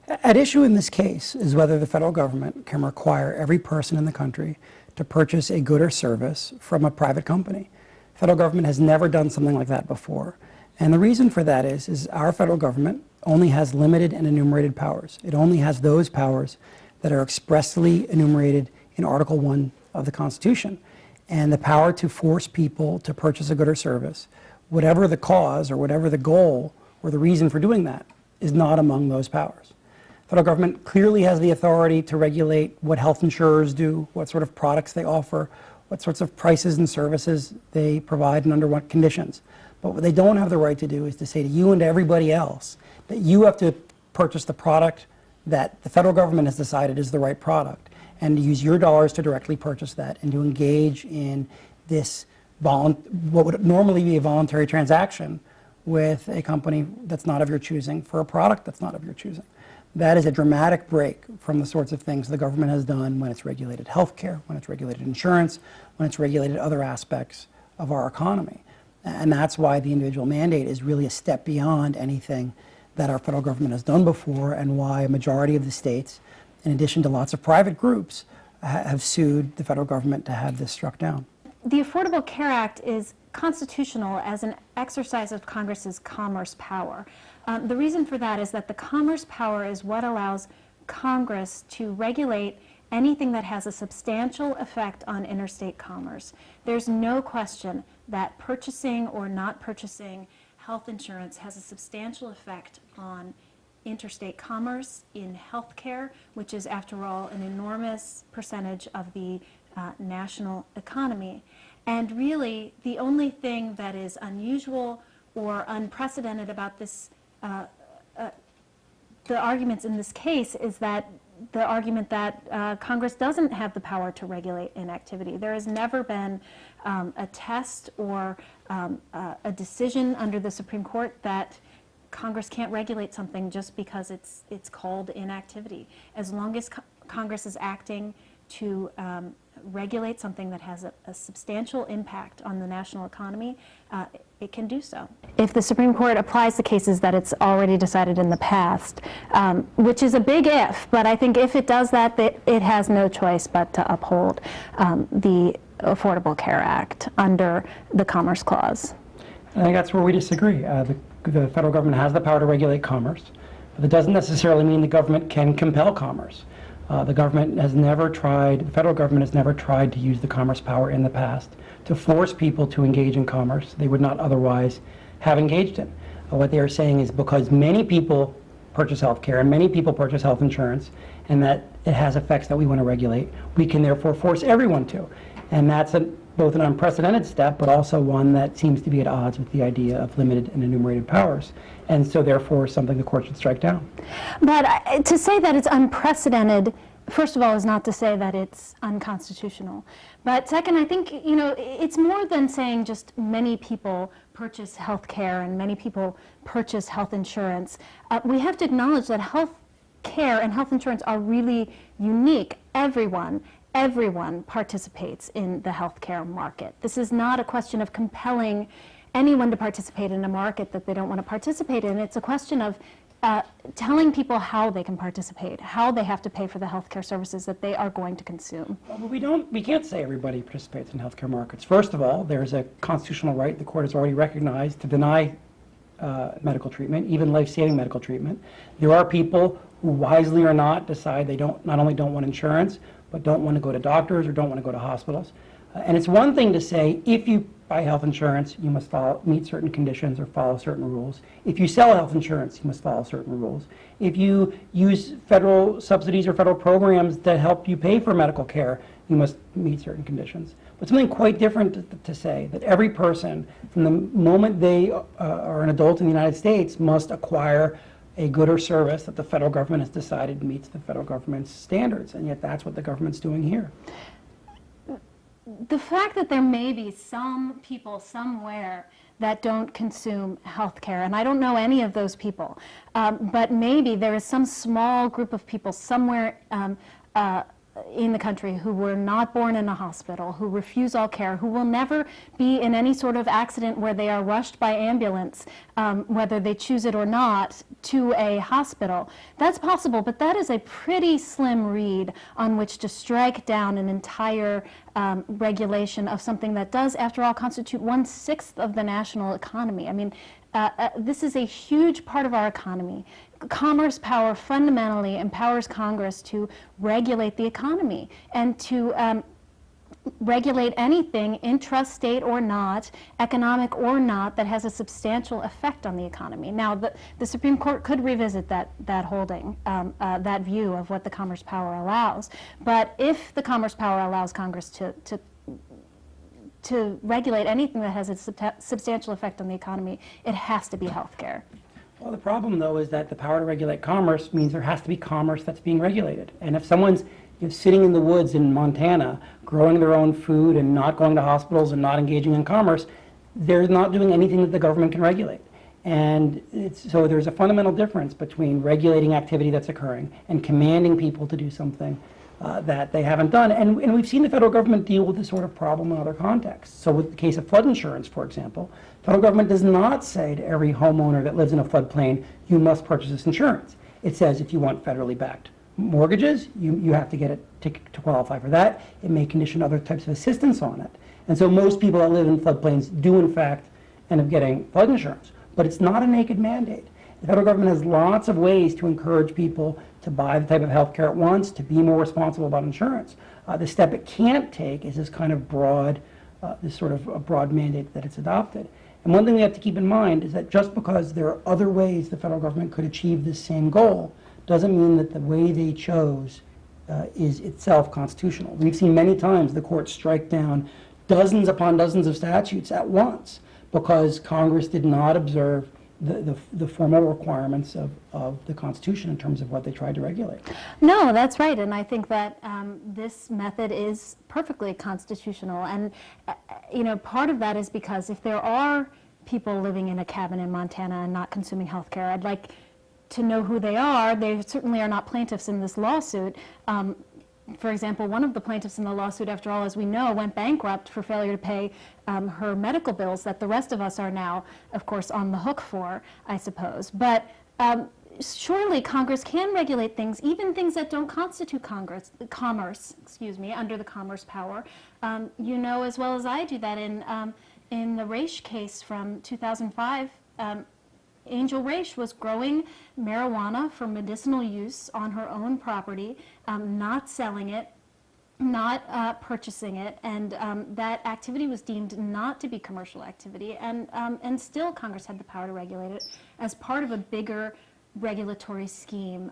At issue in this case is whether the federal government can require every person in the country to purchase a good or service from a private company. The federal government has never done something like that before. And the reason for that is our federal government only has limited and enumerated powers. It only has those powers that are expressly enumerated in Article 1 of the Constitution. And the power to force people to purchase a good or service, whatever the cause or whatever the goal or the reason for doing that, is not among those powers. The federal government clearly has the authority to regulate what health insurers do, what sort of products they offer, what sorts of prices and services they provide and under what conditions. But what they don't have the right to do is to say to you and to everybody else that you have to purchase the product that the federal government has decided is the right product, and to use your dollars to directly purchase that and to engage in this what would normally be a voluntary transaction with a company that's not of your choosing for a product that's not of your choosing. That is a dramatic break from the sorts of things the government has done when it's regulated healthcare, when it's regulated insurance, when it's regulated other aspects of our economy. And that's why the individual mandate is really a step beyond anything that our federal government has done before, and why a majority of the states, in addition to lots of private groups, have sued the federal government to have this struck down. The Affordable Care Act is constitutional as an exercise of Congress's commerce power. The reason for that is that the commerce power is what allows Congress to regulate anything that has a substantial effect on interstate commerce. There's no question that purchasing or not purchasing health insurance has a substantial effect on interstate commerce in healthcare, which is, after all, an enormous percentage of the national economy. And really, the only thing that is unusual or unprecedented about this, the arguments in this case, is that the argument that Congress doesn't have the power to regulate inactivity. There has never been a test or a decision under the Supreme Court that Congress can't regulate something just because it's called inactivity. As long as Congress is acting to regulate something that has a substantial impact on the national economy, it can do so. If the Supreme Court applies the cases that it's already decided in the past, which is a big if, but I think if it does that, it has no choice but to uphold the Affordable Care Act under the Commerce Clause. I think that's where we disagree. The federal government has the power to regulate commerce, but that doesn't necessarily mean the government can compel commerce. The federal government has never tried to use the commerce power in the past to force people to engage in commerce they would not otherwise have engaged in. What they are saying is because many people purchase health care and many people purchase health insurance, and that it has effects that we want to regulate, we can therefore force everyone to. And that's both an unprecedented step, but also one that seems to be at odds with the idea of limited and enumerated powers. And so therefore something the court should strike down. But to say that it's unprecedented, first of all, is not to say that it's unconstitutional. But second, I think, you know, it's more than saying just many people purchase health care and many people purchase health insurance. We have to acknowledge that health care and health insurance are really unique. Everyone participates in the healthcare market. This is not a question of compelling anyone to participate in a market that they don't want to participate in. It's a question of telling people how they can participate, how they have to pay for the healthcare services that they are going to consume. Well, we can't say everybody participates in healthcare markets. First of all, there's a constitutional right the court has already recognized to deny medical treatment, even life-saving medical treatment. There are people who, wisely or not, decide they not only don't want insurance, but don't want to go to doctors or don't want to go to hospitals. And it's one thing to say, if you buy health insurance, you must meet certain conditions or follow certain rules. If you sell health insurance, you must follow certain rules. If you use federal subsidies or federal programs that help you pay for medical care, you must meet certain conditions. But something quite different to say, that every person, from the moment they are an adult in the United States, must acquire a good or service that the federal government has decided meets the federal government's standards, and yet that's what the government's doing here. The fact that there may be some people somewhere that don't consume health care, and I don't know any of those people, but maybe there is some small group of people somewhere in the country who were not born in a hospital, who refuse all care, who will never be in any sort of accident where they are rushed by ambulance, whether they choose it or not, to a hospital. That's possible, but that is a pretty slim reed on which to strike down an entire regulation of something that does, after all, constitute 1/6 of the national economy. I mean, this is a huge part of our economy. Commerce power fundamentally empowers Congress to regulate the economy and to regulate anything, intrastate or not, economic or not, that has a substantial effect on the economy. Now, the Supreme Court could revisit that holding, that view of what the commerce power allows. But if the commerce power allows Congress to regulate anything that has a substantial effect on the economy, it has to be healthcare. Well, the problem, though, is that the power to regulate commerce means there has to be commerce that's being regulated. And if someone's sitting in the woods in Montana, growing their own food and not going to hospitals and not engaging in commerce, they're not doing anything that the government can regulate. And so there's a fundamental difference between regulating activity that's occurring and commanding people to do something that they haven't done. And we've seen the federal government deal with this sort of problem in other contexts. So with the case of flood insurance, for example, the federal government does not say to every homeowner that lives in a floodplain, you must purchase this insurance. It says if you want federally backed mortgages, you have to get it to qualify for that. It may condition other types of assistance on it. And so most people that live in floodplains do, in fact, end up getting flood insurance. But it's not a naked mandate. The federal government has lots of ways to encourage people to buy the type of health care it wants, to be more responsible about insurance. The step it can't take is this kind of broad, this sort of a broad mandate that it's adopted. And one thing we have to keep in mind is that just because there are other ways the federal government could achieve this same goal doesn't mean that the way they chose is itself constitutional. We've seen many times the courts strike down dozens upon dozens of statutes at once because Congress did not observe the formal requirements of the Constitution in terms of what they tried to regulate. No, that's right, and I think that this method is perfectly constitutional. And you know, part of that is because if there are people living in a cabin in Montana and not consuming health care, I'd like to know who they are. They certainly are not plaintiffs in this lawsuit. For example, one of the plaintiffs in the lawsuit, after all, as we know, went bankrupt for failure to pay her medical bills that the rest of us are now, of course, on the hook for, I suppose. But surely Congress can regulate things, even things that don't constitute commerce, under the commerce power. You know as well as I do that in the Raich case from 2005, Angel Raich was growing marijuana for medicinal use on her own property, not selling it, not purchasing it, and that activity was deemed not to be commercial activity, and still Congress had the power to regulate it as part of a bigger regulatory scheme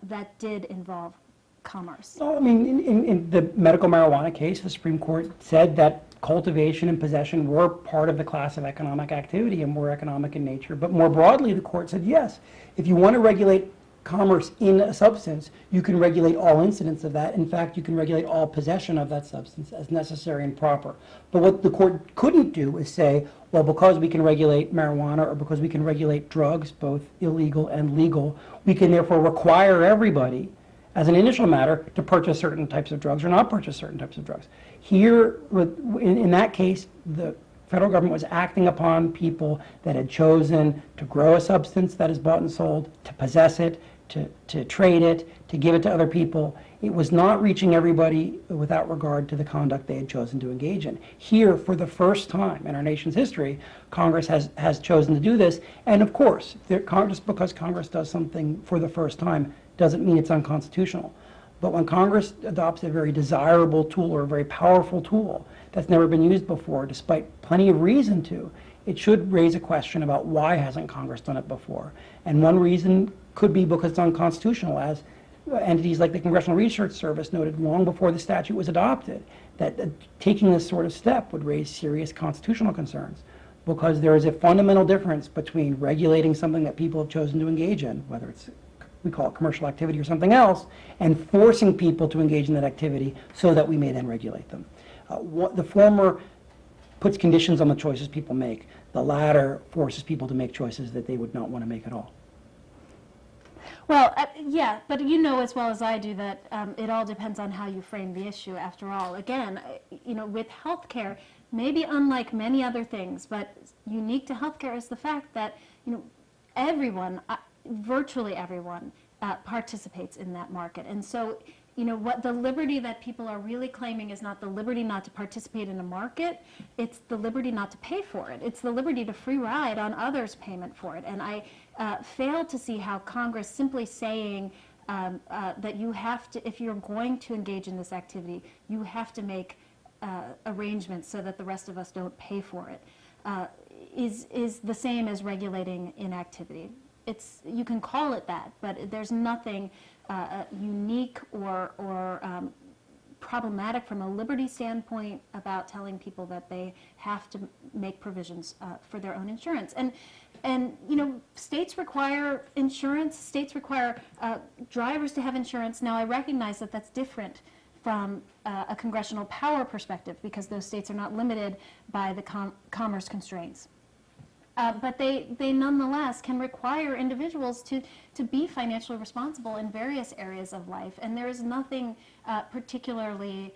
that did involve commerce. Well, I mean, in the medical marijuana case, the Supreme Court said that cultivation and possession were part of the class of economic activity and were economic in nature. But more broadly, the court said, yes, if you want to regulate commerce in a substance, you can regulate all incidents of that. In fact, you can regulate all possession of that substance as necessary and proper. But what the court couldn't do is say, well, because we can regulate marijuana or because we can regulate drugs, both illegal and legal, we can therefore require everybody, as an initial matter, to purchase certain types of drugs or not purchase certain types of drugs. Here, in that case, the federal government was acting upon people that had chosen to grow a substance that is bought and sold, to possess it, to trade it, to give it to other people. It was not reaching everybody without regard to the conduct they had chosen to engage in. Here, for the first time in our nation's history, Congress has chosen to do this. And of course, just because Congress does something for the first time doesn't mean it's unconstitutional. But when Congress adopts a very desirable tool or a very powerful tool that's never been used before, despite plenty of reason to, it should raise a question about why hasn't Congress done it before. And one reason could be because it's unconstitutional, as entities like the Congressional Research Service noted long before the statute was adopted, that taking this sort of step would raise serious constitutional concerns, because there is a fundamental difference between regulating something that people have chosen to engage in, whether it's we call it commercial activity or something else, and forcing people to engage in that activity so that we may then regulate them. The former puts conditions on the choices people make. The latter forces people to make choices that they would not want to make at all. Well, yeah, but you know as well as I do that it all depends on how you frame the issue. After all, again, with healthcare, maybe unlike many other things, but unique to healthcare is the fact that everyone, virtually everyone, participates in that market, and so. What the liberty that people are really claiming is not the liberty not to participate in a market, it's the liberty not to pay for it. It's the liberty to free ride on others' payment for it. And I fail to see how Congress simply saying that you have to, if you're going to engage in this activity, you have to make arrangements so that the rest of us don't pay for it, is the same as regulating inactivity. You can call it that, but there's nothing unique or problematic from a liberty standpoint about telling people that they have to make provisions for their own insurance. And states require insurance. States require drivers to have insurance. Now, I recognize that that's different from a congressional power perspective because those states are not limited by the commerce constraints. But they nonetheless can require individuals to be financially responsible in various areas of life. And there is nothing particularly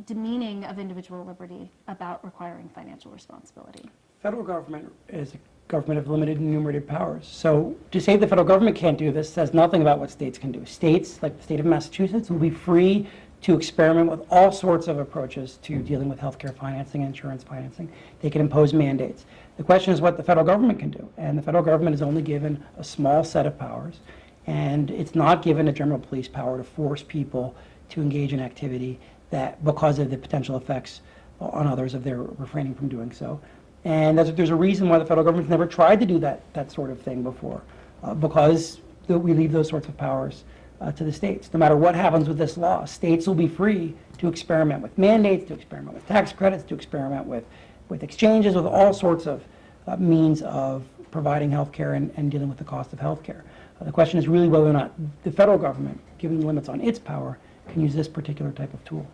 demeaning of individual liberty about requiring financial responsibility. Federal government is a government of limited and enumerated powers. So to say the federal government can't do this says nothing about what states can do. States, like the state of Massachusetts, will be free to experiment with all sorts of approaches to dealing with healthcare financing and insurance financing. They can impose mandates. The question is what the federal government can do. And the federal government is only given a small set of powers. And it's not given a general police power to force people to engage in activity that, because of the potential effects on others of their refraining from doing so. And there's a reason why the federal government's never tried to do that sort of thing before, because we leave those sorts of powers to the states. No matter what happens with this law, states will be free to experiment with mandates, to experiment with tax credits, to experiment with exchanges, with all sorts of means of providing health care and dealing with the cost of health care. The question is really whether or not the federal government, given the limits on its power, can use this particular type of tool.